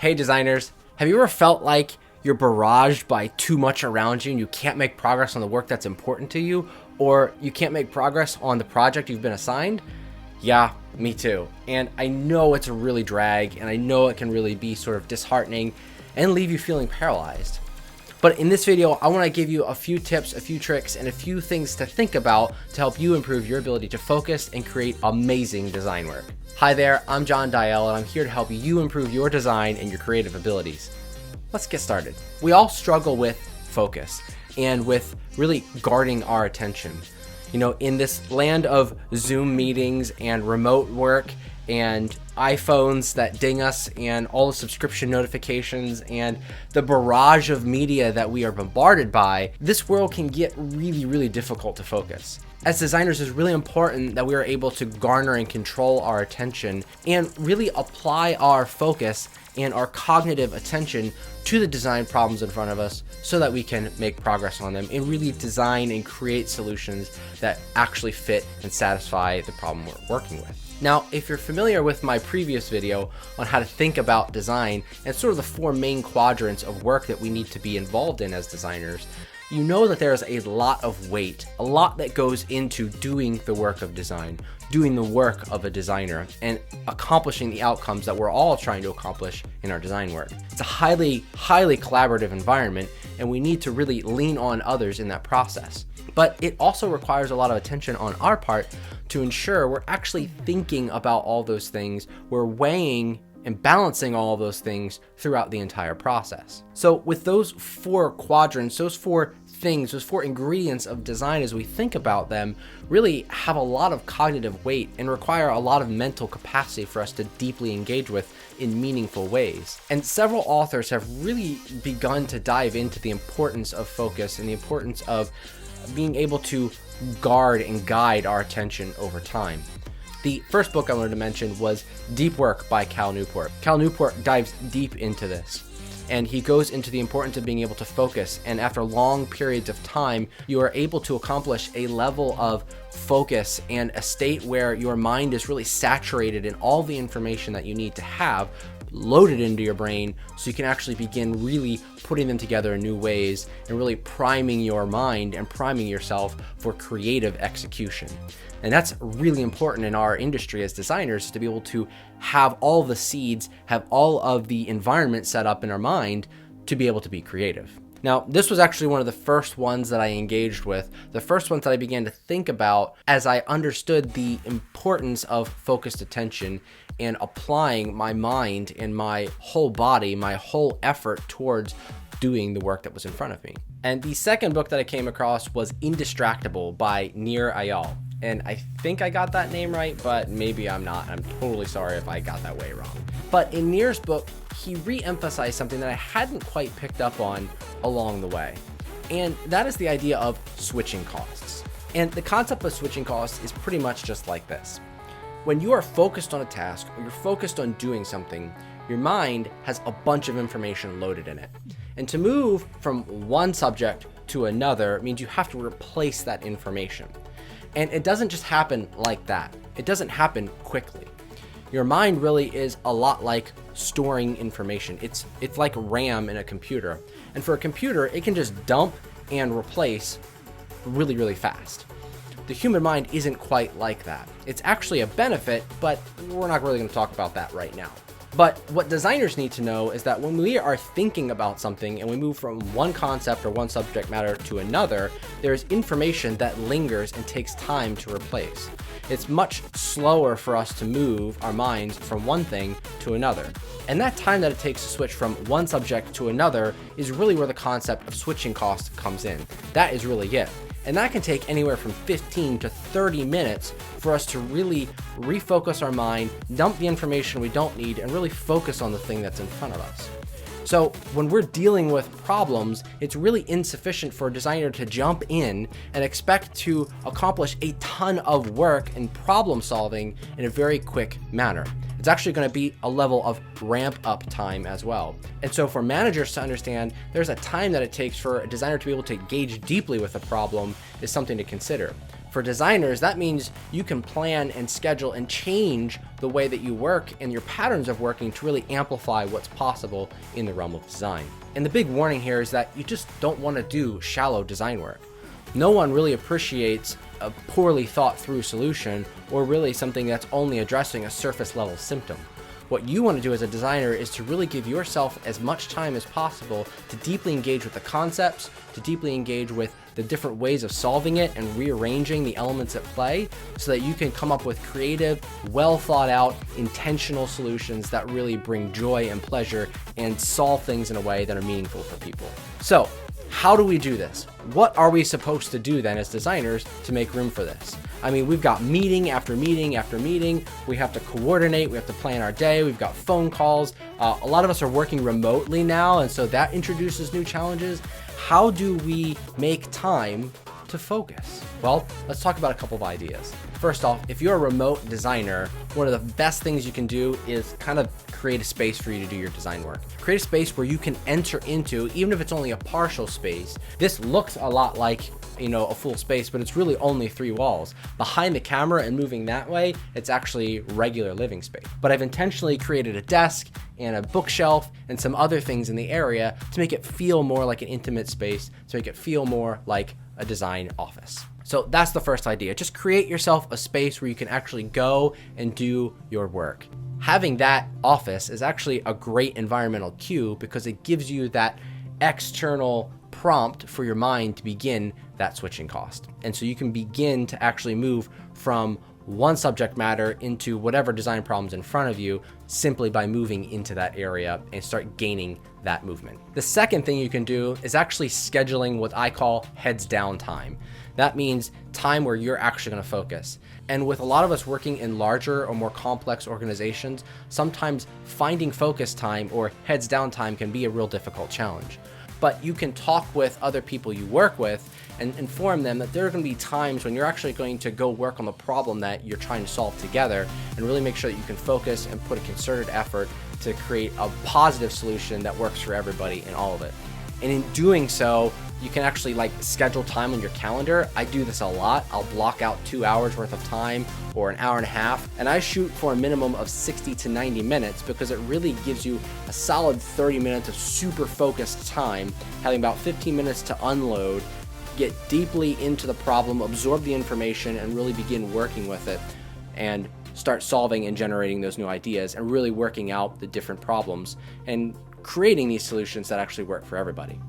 Hey designers, have you ever felt like you're barraged by too much around you and you can't make progress on the work that's important to you, or you can't make progress on the project you've been assigned? Yeah, me too. And I know it's a really drag, and I know it can really be sort of disheartening and leave you feeling paralyzed. But in this video, I want to give you a few tips, a few tricks, and a few things to think about to help you improve your ability to focus and create amazing design work. Hi there, I'm Nir Eyal, and I'm here to help you improve your design and your creative abilities. Let's get started. We all struggle with focus and with really guarding our attention. You know, in this land of Zoom meetings and remote work and iPhones that ding us and all the subscription notifications and the barrage of media that we are bombarded by, this world can get really difficult to focus. As designers, it's really important that we are able to garner and control our attention and really apply our focus and our cognitive attention to the design problems in front of us so that we can make progress on them and really design and create solutions that actually fit and satisfy the problem we're working with. Now, if you're familiar with my previous video on how to think about design and sort of the four main quadrants of work that we need to be involved in as designers, you know that there's a lot of weight, a lot that goes into doing the work of design, doing the work of a designer, and accomplishing the outcomes that we're all trying to accomplish in our design work. It's a highly collaborative environment, and we need to really lean on others in that process. But it also requires a lot of attention on our part to ensure we're actually thinking about all those things, we're weighing and balancing all of those things throughout the entire process. So with those four quadrants, those four things, those four ingredients of design as we think about them, really have a lot of cognitive weight and require a lot of mental capacity for us to deeply engage with in meaningful ways. And several authors have really begun to dive into the importance of focus and the importance of being able to guard and guide our attention over time. The first book I wanted to mention was Deep Work by Cal Newport. Cal Newport dives deep into this, and he goes into the importance of being able to focus, and after long periods of time, you are able to accomplish a level of focus and a state where your mind is really saturated in all the information that you need to have loaded into your brain so you can actually begin really putting them together in new ways and really priming your mind and priming yourself for creative execution. And that's really important in our industry as designers, to be able to have all the seeds, have all of the environment set up in our mind to be able to be creative. Now, this was actually one of the first ones that I engaged with, the first ones that I began to think about as I understood the importance of focused attention and applying my mind and my whole body, my whole effort towards doing the work that was in front of me. And the second book that I came across was Indistractable by Nir Eyal. And I think I got that name right, but maybe I'm not. I'm totally sorry if I got that way wrong. But in Nir's book, he re-emphasized something that I hadn't quite picked up on along the way. And that is the idea of switching costs. And the concept of switching costs is pretty much just like this. When you are focused on a task or you're focused on doing something, your mind has a bunch of information loaded in it. And to move from one subject to another means you have to replace that information. And it doesn't just happen like that. It doesn't happen quickly. Your mind really is a lot like storing information. It's like RAM in a computer. And for a computer, it can just dump and replace really fast. The human mind isn't quite like that. It's actually a benefit, but we're not really going to talk about that right now. But what designers need to know is that when we are thinking about something and we move from one concept or one subject matter to another, there's information that lingers and takes time to replace. It's much slower for us to move our minds from one thing to another. And that time that it takes to switch from one subject to another is really where the concept of switching costs comes in. That is really it. And that can take anywhere from 15 to 30 minutes for us to really refocus our mind, dump the information we don't need, and really focus on the thing that's in front of us. So when we're dealing with problems, it's really insufficient for a designer to jump in and expect to accomplish a ton of work and problem solving in a very quick manner. It's actually going to be a level of ramp up time as well. And so for managers to understand there's a time that it takes for a designer to be able to engage deeply with a problem is something to consider. For designers, that means you can plan and schedule and change the way that you work and your patterns of working to really amplify what's possible in the realm of design. And the big warning here is that you just don't want to do shallow design work. No one really appreciates a poorly thought through solution or really something that's only addressing a surface level symptom. What you want to do as a designer is to really give yourself as much time as possible to deeply engage with the concepts, to deeply engage with the different ways of solving it and rearranging the elements at play so that you can come up with creative, well thought out, intentional solutions that really bring joy and pleasure and solve things in a way that are meaningful for people. So, how do we do this? What are we supposed to do then as designers to make room for this? I mean, we've got meeting after meeting after meeting. We have to coordinate. We have to plan our day. We've got phone calls. A lot of us are working remotely now, and so that introduces new challenges. How do we make time to focus? Well, let's talk about a couple of ideas. First off, if you're a remote designer, one of the best things you can do is kind of create a space for you to do your design work. Create a space where you can enter into, even if it's only a partial space. This looks a lot like, a full space, but it's really only 3 walls. Behind the camera and moving that way, it's actually regular living space. But I've intentionally created a desk and a bookshelf and some other things in the area to make it feel more like an intimate space, to make it feel more like a design office. So that's the first idea. Just create yourself a space where you can actually go and do your work. Having that office is actually a great environmental cue because it gives you that external prompt for your mind to begin that switching cost. And so you can begin to actually move from one subject matter into whatever design problems in front of you simply by moving into that area and start gaining that movement. The second thing you can do is actually scheduling what I call heads down time. That means time where you're actually going to focus. And with a lot of us working in larger or more complex organizations, sometimes finding focus time or heads down time can be a real difficult challenge. But you can talk with other people you work with and inform them that there are going to be times when you're actually going to go work on the problem that you're trying to solve together and really make sure that you can focus and put a concerted effort to create a positive solution that works for everybody in all of it. And in doing so, you can actually schedule time on your calendar. I do this a lot. I'll block out 2 hours worth of time or an hour and a half, and I shoot for a minimum of 60 to 90 minutes because it really gives you a solid 30 minutes of super focused time, having about 15 minutes to unload, get deeply into the problem, absorb the information, and really begin working with it and start solving and generating those new ideas and really working out the different problems and creating these solutions that actually work for everybody.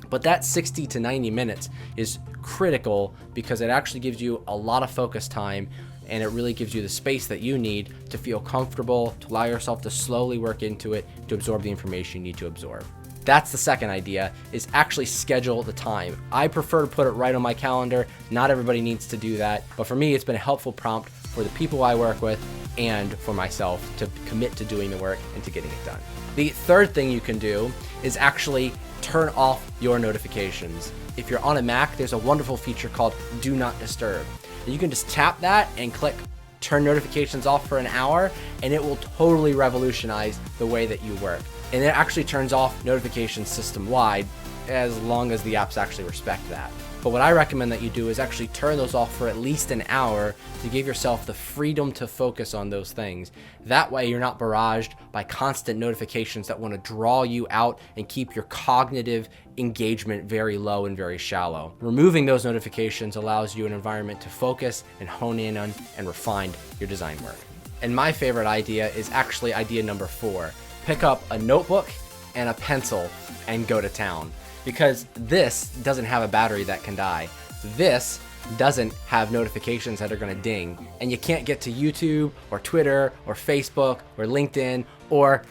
But that 60 to 90 minutes is critical because it actually gives you a lot of focus time and it really gives you the space that you need to feel comfortable, to allow yourself to slowly work into it, to absorb the information you need to absorb. That's the second idea, is actually schedule the time. I prefer to put it right on my calendar. Not everybody needs to do that, but for me, it's been a helpful prompt for the people I work with and for myself to commit to doing the work and to getting it done. The third thing you can do is actually turn off your notifications. If you're on a Mac, there's a wonderful feature called Do Not Disturb. And you can just tap that and click turn notifications off for an hour, and it will totally revolutionize the way that you work. And it actually turns off notifications system-wide as long as the apps actually respect that. But what I recommend that you do is actually turn those off for at least an hour to give yourself the freedom to focus on those things. That way you're not barraged by constant notifications that want to draw you out and keep your cognitive engagement very low and very shallow. Removing those notifications allows you an environment to focus and hone in on and refine your design work. And my favorite idea is actually idea number 4. Pick up a notebook and a pencil and go to town. Because this doesn't have a battery that can die. This doesn't have notifications that are gonna ding. And you can't get to YouTube or Twitter or Facebook or LinkedIn or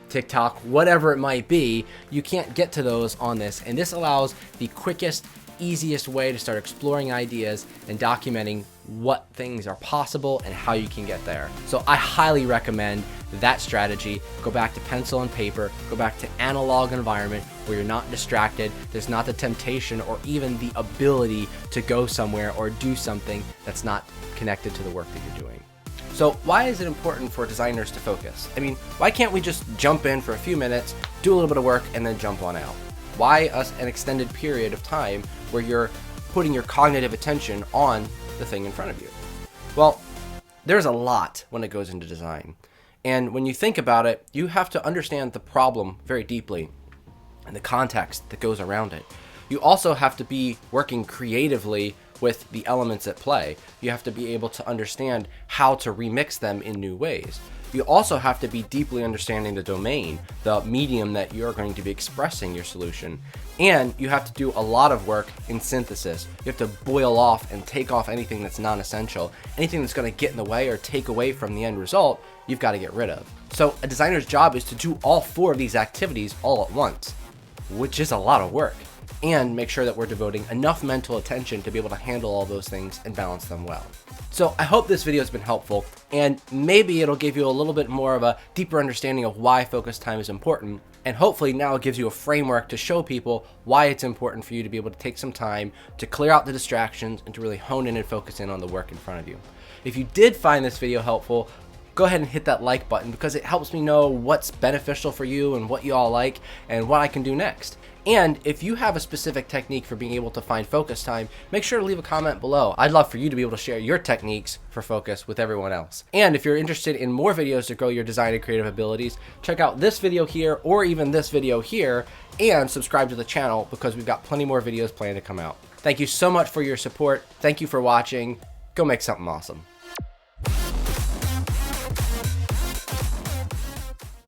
TikTok, whatever it might be. You can't get to those on this. And this allows the quickest, easiest way to start exploring ideas and documenting what things are possible and how you can get there. So I highly recommend that strategy. Go back to pencil and paper, go back to analog environment where you're not distracted. There's not the temptation or even the ability to go somewhere or do something that's not connected to the work that you're doing. So why is it important for designers to focus? I mean, why can't we just jump in for a few minutes, do a little bit of work, and then jump on out? Why an extended period of time where you're putting your cognitive attention on the thing in front of you? Well, there's a lot when it goes into design. And when you think about it, you have to understand the problem very deeply and the context that goes around it. You also have to be working creatively with the elements at play. You have to be able to understand how to remix them in new ways. You also have to be deeply understanding the domain, the medium that you're going to be expressing your solution. And you have to do a lot of work in synthesis. You have to boil off and take off anything that's non-essential. Anything that's going to get in the way or take away from the end result, you've got to get rid of. So a designer's job is to do all 4 of these activities all at once, which is a lot of work, and make sure that we're devoting enough mental attention to be able to handle all those things and balance them well. So I hope this video has been helpful, and maybe it'll give you a little bit more of a deeper understanding of why focus time is important, and hopefully now it gives you a framework to show people why it's important for you to be able to take some time to clear out the distractions and to really hone in and focus in on the work in front of you. If you did find this video helpful, go ahead and hit that like button, because it helps me know what's beneficial for you and what you all like and what I can do next. And if you have a specific technique for being able to find focus time, make sure to leave a comment below. I'd love for you to be able to share your techniques for focus with everyone else. And if you're interested in more videos to grow your design and creative abilities, check out this video here or even this video here, and subscribe to the channel because we've got plenty more videos planned to come out. Thank you so much for your support. Thank you for watching. Go make something awesome.